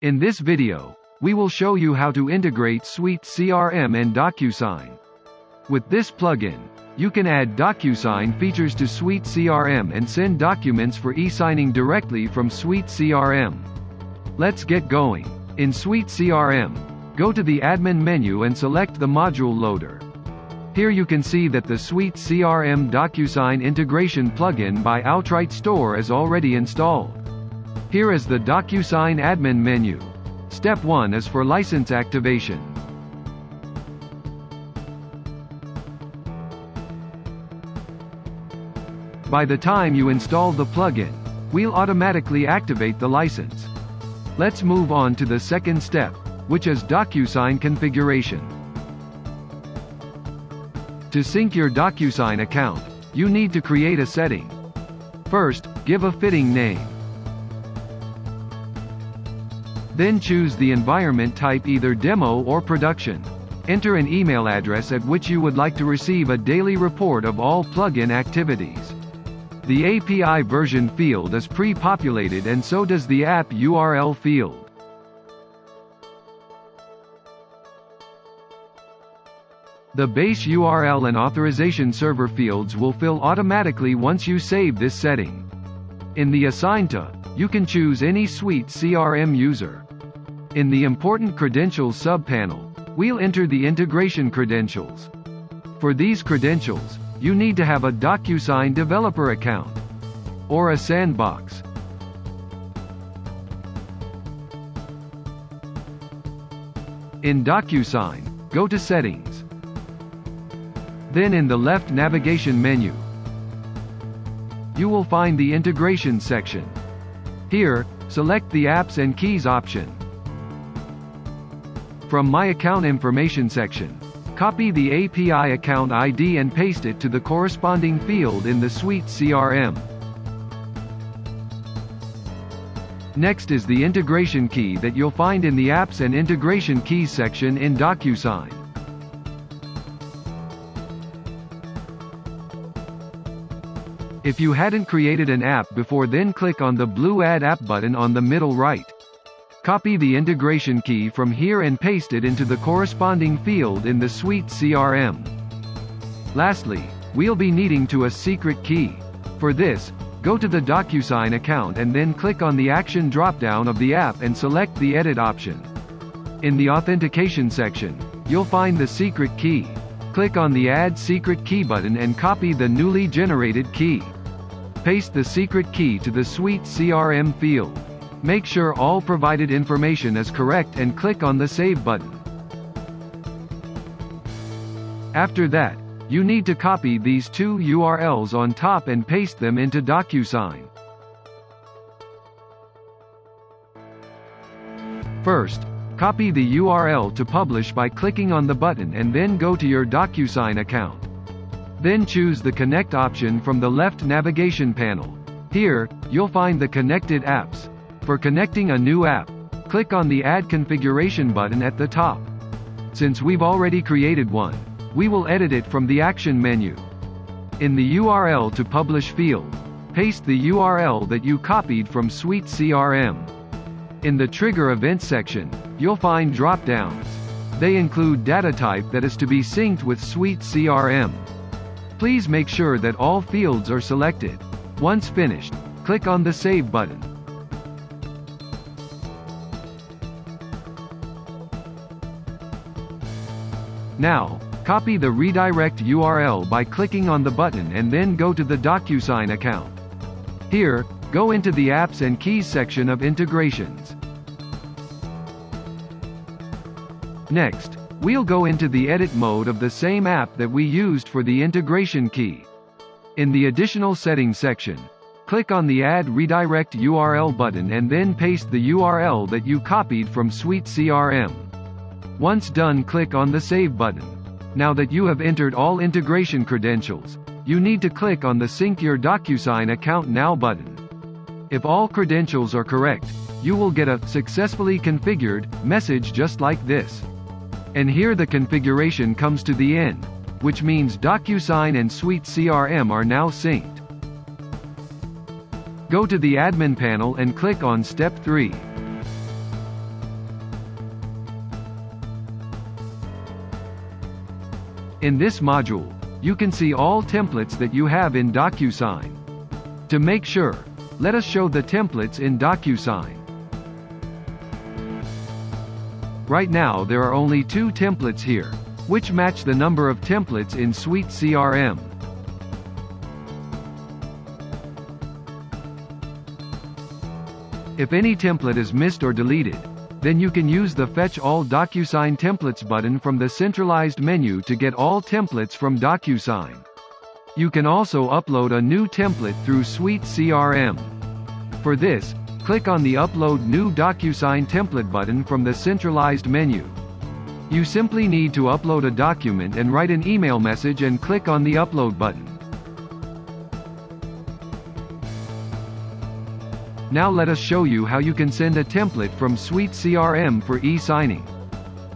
In this video, we will show you how to integrate SuiteCRM and DocuSign. With this plugin, you can add DocuSign features to SuiteCRM and send documents for e-signing directly from SuiteCRM. Let's get going. In SuiteCRM, go to the Admin menu and select the Module Loader. Here you can see that the SuiteCRM DocuSign Integration plugin by Outright Store is already installed. Here is the DocuSign Admin menu. Step 1 is for license activation. By the time you install the plugin, we'll automatically activate the license. Let's move on to the second step, which is DocuSign Configuration. To sync your DocuSign account, you need to create a setting. First, give a fitting name. Then choose the environment type, either demo or production. Enter an email address at which you would like to receive a daily report of all plugin activities. The API version field is pre-populated and so does the app URL field. The base URL and authorization server fields will fill automatically once you save this setting. In the Assign to, you can choose any SuiteCRM user. In the Important Credentials subpanel, we'll enter the integration credentials. For these credentials, you need to have a DocuSign developer account or a sandbox. In DocuSign, go to Settings. Then in the left navigation menu, you will find the Integration section. Here, select the Apps and Keys option. From My Account Information section, copy the API account ID and paste it to the corresponding field in the SuiteCRM. Next is the integration key that you'll find in the Apps and Integration Keys section in DocuSign. If you hadn't created an app before, then click on the blue Add App button on the middle right. Copy the integration key from here and paste it into the corresponding field in the SuiteCRM. Lastly, we'll be needing a secret key. For this, go to the DocuSign account and then click on the Action drop-down of the app and select the Edit option. In the Authentication section, you'll find the secret key. Click on the Add Secret Key button and copy the newly generated key. Paste the secret key to the SuiteCRM field. Make sure all provided information is correct and click on the Save button. After that, you need to copy these two URLs on top and paste them into DocuSign. First, copy the URL to publish by clicking on the button and then go to your DocuSign account. Then choose the Connect option from the left navigation panel. Here, you'll find the connected apps. For connecting a new app, click on the Add Configuration button at the top. Since we've already created one, we will edit it from the Action menu. In the URL to Publish field, paste the URL that you copied from SuiteCRM. In the Trigger Events section, you'll find drop-downs. They include data type that is to be synced with SuiteCRM. Please make sure that all fields are selected. Once finished, click on the Save button. Now, copy the redirect URL by clicking on the button and then go to the DocuSign account. Here, go into the Apps and Keys section of Integrations. Next, we'll go into the edit mode of the same app that we used for the integration key. In the Additional Settings section, click on the Add Redirect URL button and then paste the URL that you copied from SuiteCRM. Once done, click on the Save button. Now that you have entered all integration credentials, you need to click on the Sync Your DocuSign Account Now button. If all credentials are correct, you will get a Successfully Configured message just like this. And here the configuration comes to the end, which means DocuSign and SuiteCRM are now synced. Go to the Admin panel and click on Step 3. In this module, you can see all templates that you have in DocuSign. To make sure, let us show the templates in DocuSign. Right now there are only 2 templates here, which match the number of templates in SuiteCRM. If any template is missed or deleted, then you can use the Fetch All DocuSign Templates button from the centralized menu to get all templates from DocuSign. You can also upload a new template through SuiteCRM. For this, click on the Upload New DocuSign Template button from the centralized menu. You simply need to upload a document and write an email message and click on the Upload button. Now let us show you how you can send a template from SuiteCRM for e-signing.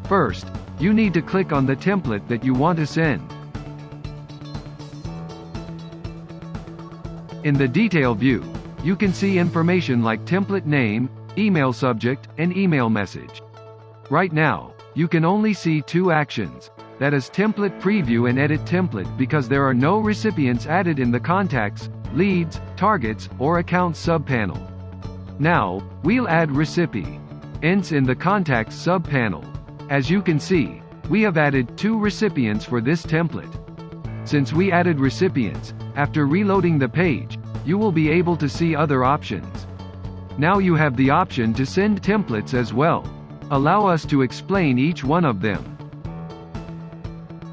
First, you need to click on the template that you want to send. In the Detail view, you can see information like template name, email subject, and email message. Right now, you can only see 2 actions, that is Template Preview and Edit Template, because there are no recipients added in the Contacts, Leads, Targets, or Accounts subpanel. Now, we'll add recipients in the Contacts subpanel. As you can see, we have added 2 recipients for this template. Since we added recipients, after reloading the page, you will be able to see other options. Now you have the option to send templates as well. Allow us to explain each one of them.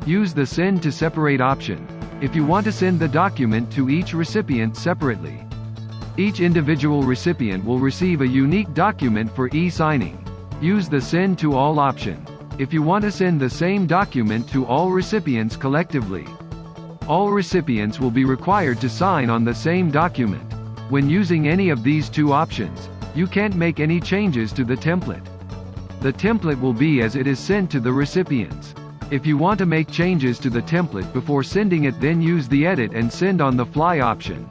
Use the Send to Separate option, if you want to send the document to each recipient separately. Each individual recipient will receive a unique document for e-signing. Use the Send to All option, if you want to send the same document to all recipients collectively. All recipients will be required to sign on the same document. When using any of these 2 options, you can't make any changes to the template. The template will be as it is sent to the recipients. If you want to make changes to the template before sending it, then use the Edit and Send on the Fly option.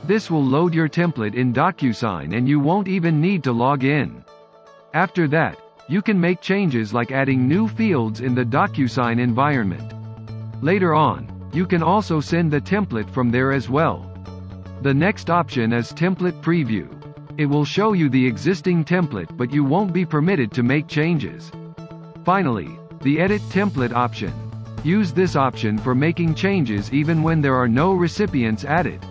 This will load your template in DocuSign and you won't even need to log in. After that, you can make changes like adding new fields in the DocuSign environment. Later on, you can also send the template from there as well. The next option is Template Preview. It will show you the existing template, but you won't be permitted to make changes. Finally, the Edit Template option. Use this option for making changes even when there are no recipients added.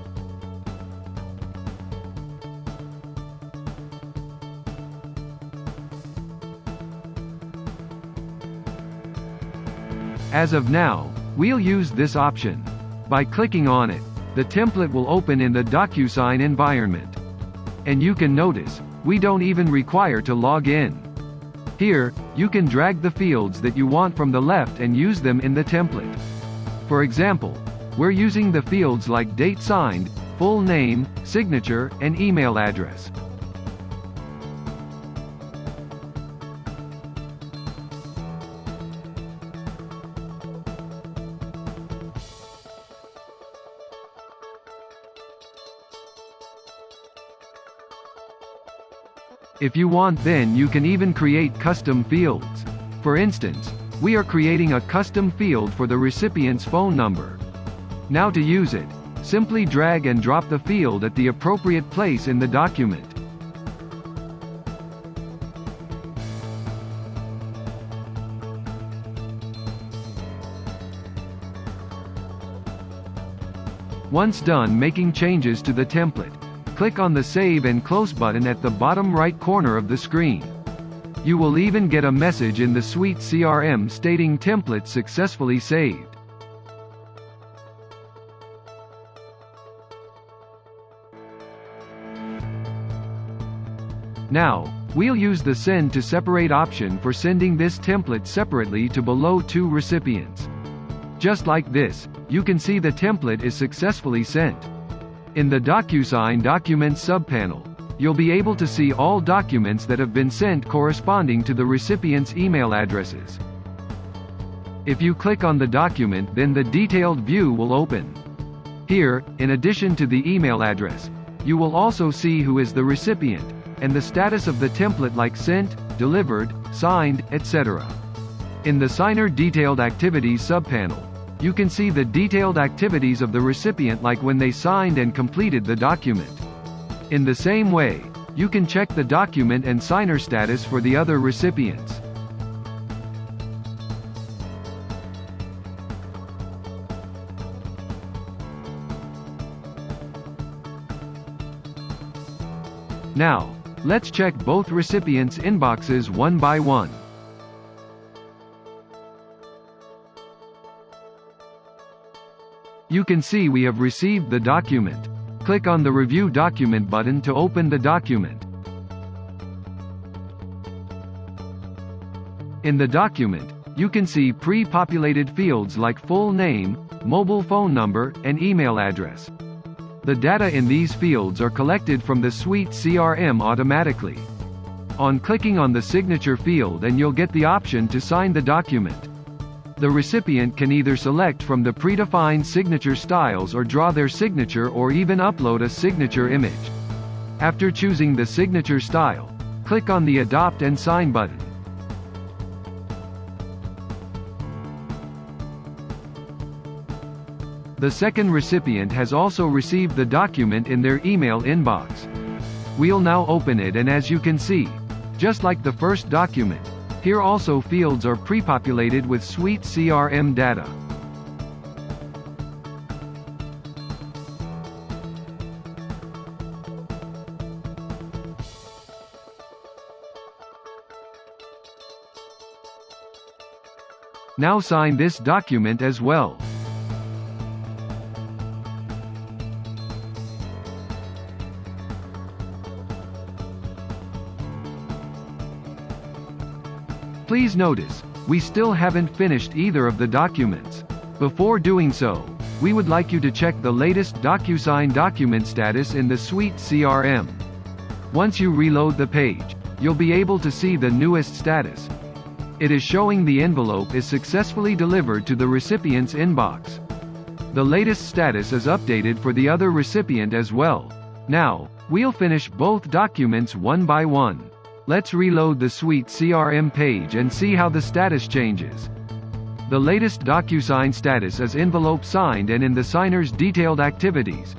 As of now, we'll use this option. By clicking on it, the template will open in the DocuSign environment. And you can notice, we don't even require to log in. Here, you can drag the fields that you want from the left and use them in the template. For example, we're using the fields like date signed, full name, signature, and email address. If you want, then you can even create custom fields. For instance, we are creating a custom field for the recipient's phone number. Now to use it, simply drag and drop the field at the appropriate place in the document. Once done making changes to the template, click on the Save and Close button at the bottom right corner of the screen. You will even get a message in the SuiteCRM stating template successfully saved. Now, we'll use the Send to Separate option for sending this template separately to below 2 recipients. Just like this, you can see the template is successfully sent. In the DocuSign Documents subpanel, you'll be able to see all documents that have been sent corresponding to the recipient's email addresses. If you click on the document, then the detailed view will open. Here, in addition to the email address, you will also see who is the recipient, and the status of the template like sent, delivered, signed, etc. In the Signer Detailed Activities subpanel, you can see the detailed activities of the recipient, like when they signed and completed the document. In the same way, you can check the document and signer status for the other recipients. Now, let's check both recipients' inboxes one by one. You can see we have received the document. Click on the Review Document button to open the document. In the document, you can see pre-populated fields like full name, mobile phone number, and email address. The data in these fields are collected from the SuiteCRM automatically. On clicking on the signature field, and you'll get the option to sign the document. The recipient can either select from the predefined signature styles or draw their signature, or even upload a signature image. After choosing the signature style, click on the Adopt and Sign button. The second recipient has also received the document in their email inbox. We'll now open it, and as you can see, just like the first document, here also fields are pre-populated with SuiteCRM data. Now sign this document as well. Please notice, we still haven't finished either of the documents. Before doing so, we would like you to check the latest DocuSign document status in the SuiteCRM. Once you reload the page, you'll be able to see the newest status. It is showing the envelope is successfully delivered to the recipient's inbox. The latest status is updated for the other recipient as well. Now, we'll finish both documents one by one. Let's reload the SuiteCRM page and see how the status changes. The latest DocuSign status is envelope signed and in the signer's detailed activities.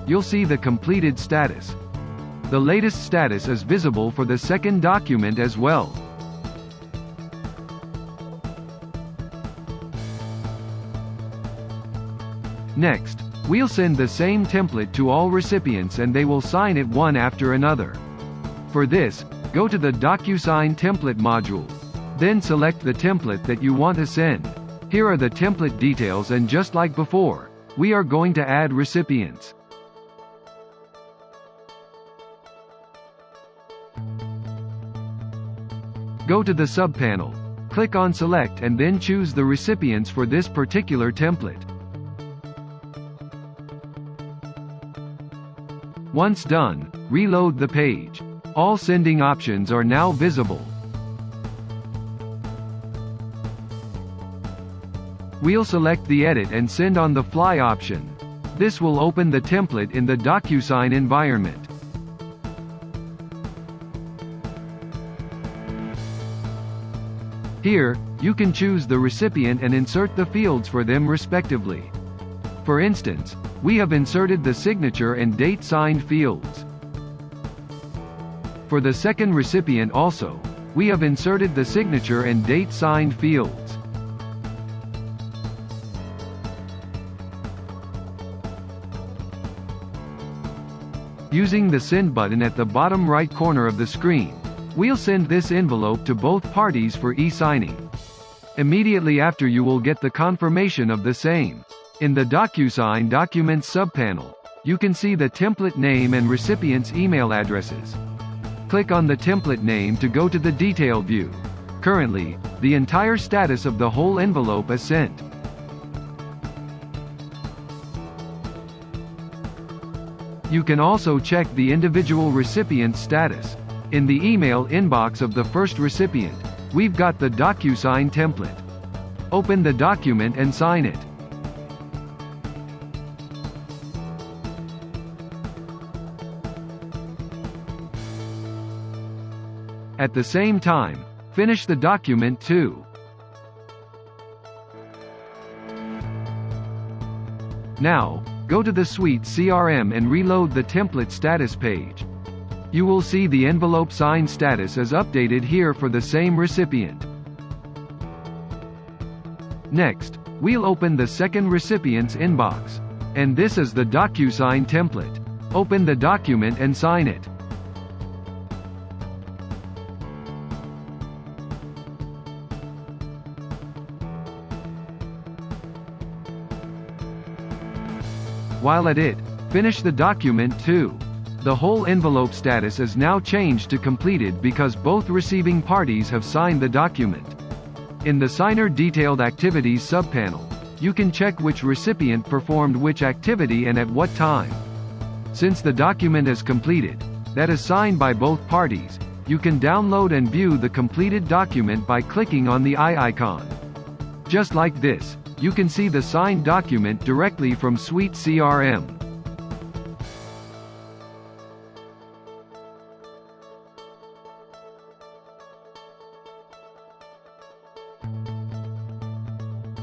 You'll see the completed status. The latest status is visible for the second document as well. Next, we'll send the same template to all recipients, and they will sign it one after another. For this, go to the DocuSign template module. Then select the template that you want to send. Here are the template details, and just like before, we are going to add recipients. Go to the subpanel, click on Select, and then choose the recipients for this particular template. Once done, reload the page. All sending options are now visible. We'll select the Edit and Send on the Fly option. This will open the template in the DocuSign environment. Here, you can choose the recipient and insert the fields for them respectively. For instance, we have inserted the signature and date signed fields. For the second recipient also, we have inserted the signature and date signed fields. Using the Send button at the bottom right corner of the screen, we'll send this envelope to both parties for e-signing. Immediately after, you will get the confirmation of the same. In the DocuSign Documents subpanel, you can see the template name and recipient's email addresses. Click on the template name to go to the detailed view. Currently, the entire status of the whole envelope is sent. You can also check the individual recipient's status. In the email inbox of the first recipient, we've got the DocuSign template. Open the document and sign it. At the same time, finish the document too. Now, go to the SuiteCRM and reload the template status page. You will see the envelope signed status is updated here for the same recipient. Next, we'll open the second recipient's inbox. And this is the DocuSign template. Open the document and sign it. While at it, finish the document too. The whole envelope status is now changed to completed because both receiving parties have signed the document. In the Signer Detailed Activities subpanel, you can check which recipient performed which activity and at what time. Since the document is completed, that is signed by both parties, you can download and view the completed document by clicking on the eye icon. Just like this, you can see the signed document directly from SuiteCRM.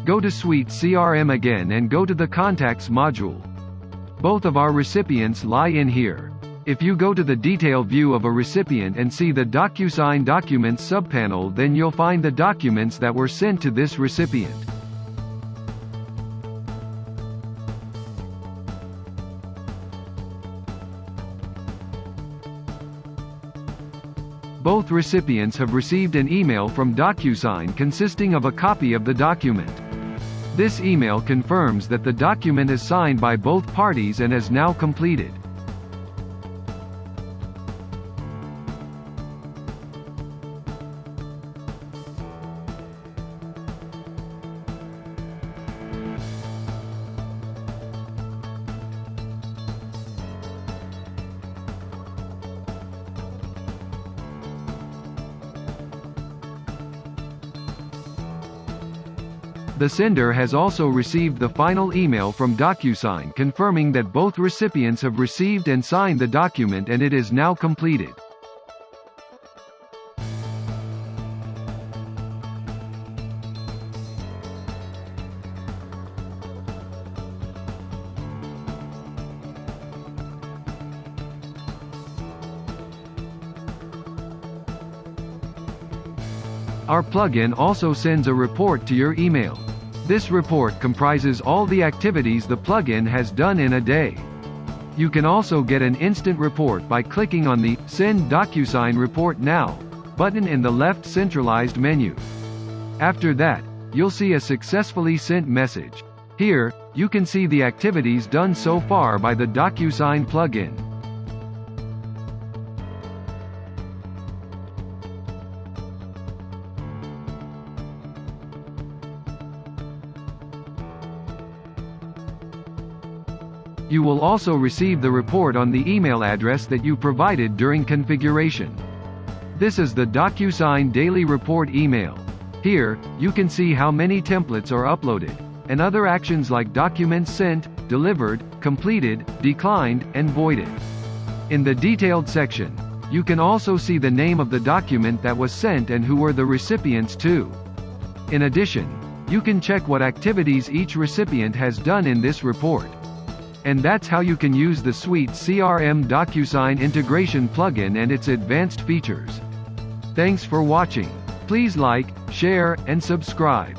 Go to SuiteCRM again and go to the Contacts module. Both of our recipients lie in here. If you go to the detail view of a recipient and see the DocuSign Documents subpanel, then you'll find the documents that were sent to this recipient. Both recipients have received an email from DocuSign consisting of a copy of the document. This email confirms that the document is signed by both parties and is now completed. The sender has also received the final email from DocuSign confirming that both recipients have received and signed the document and it is now completed. Our plugin also sends a report to your email. This report comprises all the activities the plugin has done in a day. You can also get an instant report by clicking on the Send DocuSign Report Now button in the left centralized menu. After that, you'll see a successfully sent message. Here, you can see the activities done so far by the DocuSign plugin. You will also receive the report on the email address that you provided during configuration. This is the DocuSign Daily Report email. Here, you can see how many templates are uploaded, and other actions like documents sent, delivered, completed, declined, and voided. In the detailed section, you can also see the name of the document that was sent and who were the recipients too. In addition, you can check what activities each recipient has done in this report. And that's how you can use the SuiteCRM DocuSign Integration plugin and its advanced features. Thanks for watching. Please like, share, and subscribe.